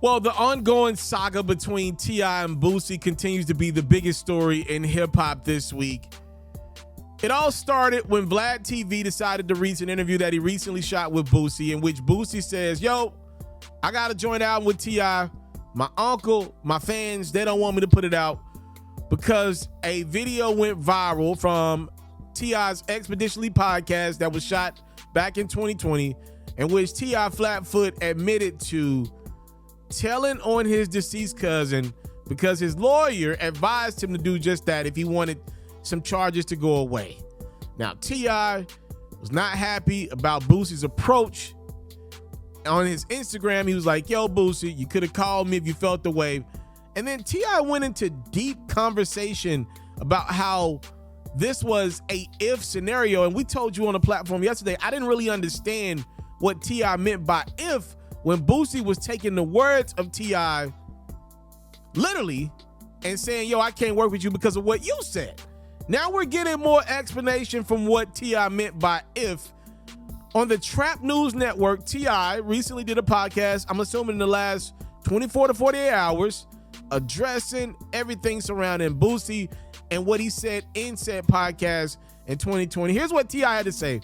Well, the ongoing saga between T.I. and Boosie continues to be the biggest story in hip-hop this week. It all started when Vlad TV decided to release an interview that he recently shot with Boosie, in which Boosie says, yo, I got a joint album with T.I. My uncle, my fans, they don't want me to put it out because a video went viral from T.I.'s Expeditionally podcast that was shot back in 2020, in which T.I. Flatfoot admitted to telling on his deceased cousin because his lawyer advised him to do just that if he wanted some charges to go away. Now, T.I. was not happy about Boosie's approach. On his Instagram, he was like, yo, Boosie, you could have called me if you felt the way. And then T.I. went into deep conversation about how this was a if scenario. And we told you on the platform yesterday, I didn't really understand what T.I. meant by if, when Boosie was taking the words of T.I. literally and saying, yo, I can't work with you because of what you said. Now we're getting more explanation from what T.I. meant by if. On the Trap News Network, T.I. recently did a podcast, I'm assuming in the last 24 to 48 hours, addressing everything surrounding Boosie and what he said in said podcast in 2020. Here's what T.I. had to say.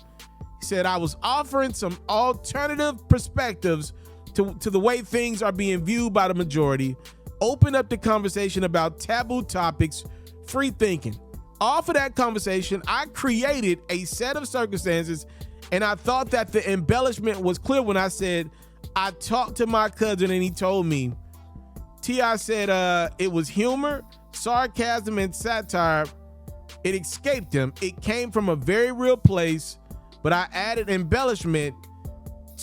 He said, I was offering some alternative perspectives to the way things are being viewed by the majority, open up the conversation about taboo topics, free thinking. Off of that conversation, I created a set of circumstances, and I thought that the embellishment was clear when I said, I talked to my cousin and he told me. T.I. said it was humor, sarcasm, and satire. It escaped him. It came from a very real place, but I added embellishment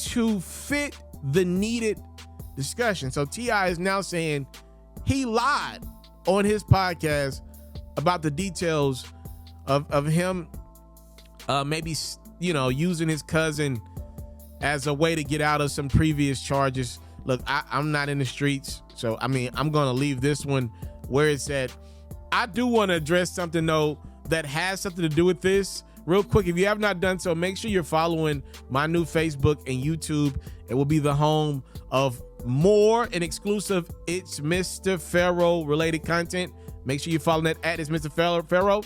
to fit the needed discussion. So T.I. is now saying he lied on his podcast about the details of him maybe, using his cousin as a way to get out of some previous charges. Look, I'm not in the streets, so I'm going to leave this one where it's at. I do want to address something, though, that has something to do with this. Real quick, if you have not done so, make sure you're following my new Facebook and YouTube. It will be the home of more and exclusive It's Mr. FERRO related content. Make sure you're following that at It's Mr. FERRO.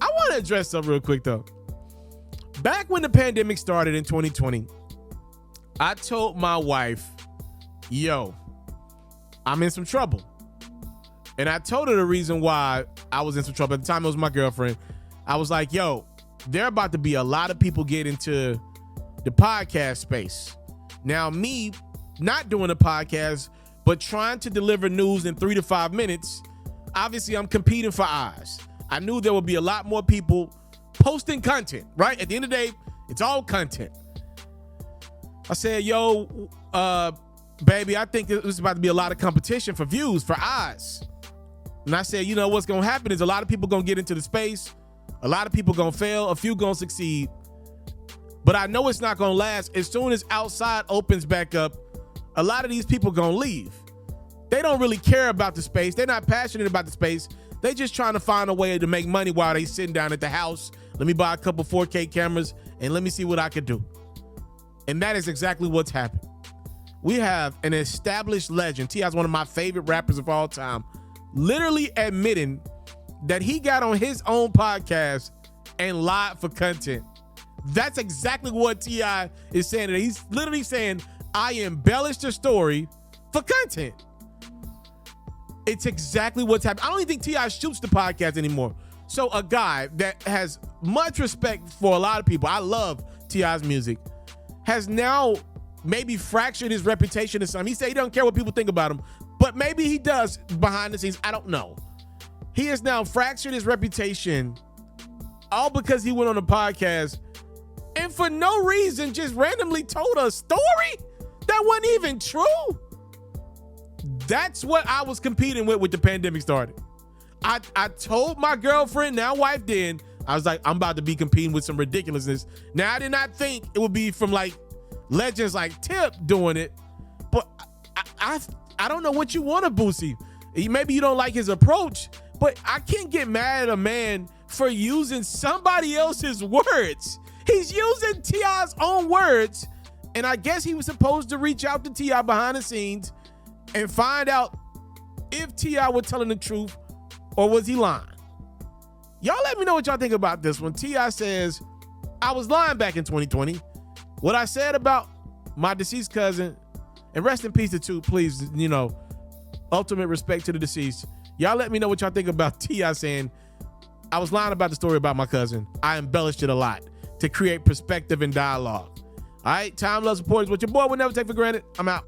I want to address something real quick, though. Back when the pandemic started in 2020, I told my wife, yo, I'm in some trouble. And I told her the reason why I was in some trouble. At the time, it was my girlfriend. I was like, yo, there about to be a lot of people get into the podcast space. Now, me not doing a podcast, but trying to deliver news in 3 to 5 minutes, obviously I'm competing for eyes. I knew there would be a lot more people posting content, right? At the end of the day, it's all content. I said, yo, baby, I think there's about to be a lot of competition for views, for eyes. And I said, you know, what's going to happen is a lot of people going to get into the space. A lot of people going to fail. A few going to succeed. But I know it's not going to last. As soon as outside opens back up, a lot of these people going to leave. They don't really care about the space. They're not passionate about the space. They just trying to find a way to make money while they sitting down at the house. Let me buy a couple 4K cameras and let me see what I can do. And that is exactly what's happened. We have an established legend. T.I. is one of my favorite rappers of all time, literally admitting that he got on his own podcast and lied for content. That's exactly what T.I. is saying. He's literally saying, I embellished the story for content. It's exactly what's happening. I don't even think T.I. shoots the podcast anymore. So a guy that has much respect for a lot of people, I love T.I.'s music, has now maybe fractured his reputation or something. He said he doesn't care what people think about him, but maybe he does behind the scenes. I don't know. He has now fractured his reputation all because he went on a podcast and for no reason just randomly told a story that wasn't even true. That's what I was competing with the pandemic started. I told my girlfriend, now wife then, I was like, I'm about to be competing with some ridiculousness. Now, I did not think it would be from like legends like Tip doing it, but I don't know what you want of Boosie. Maybe you don't like his approach, but I can't get mad at a man for using somebody else's words. He's using T.I.'s own words, and I guess he was supposed to reach out to T.I. behind the scenes and find out if T.I. was telling the truth or was he lying. Y'all let me know what y'all think about this one. T.I. says, I was lying back in 2020. What I said about my deceased cousin, and rest in peace to two, please, ultimate respect to the deceased. Y'all let me know what y'all think about T.I. saying, I was lying about the story about my cousin. I embellished it a lot to create perspective and dialogue. All right, time, love, support is what your boy would never take for granted. I'm out.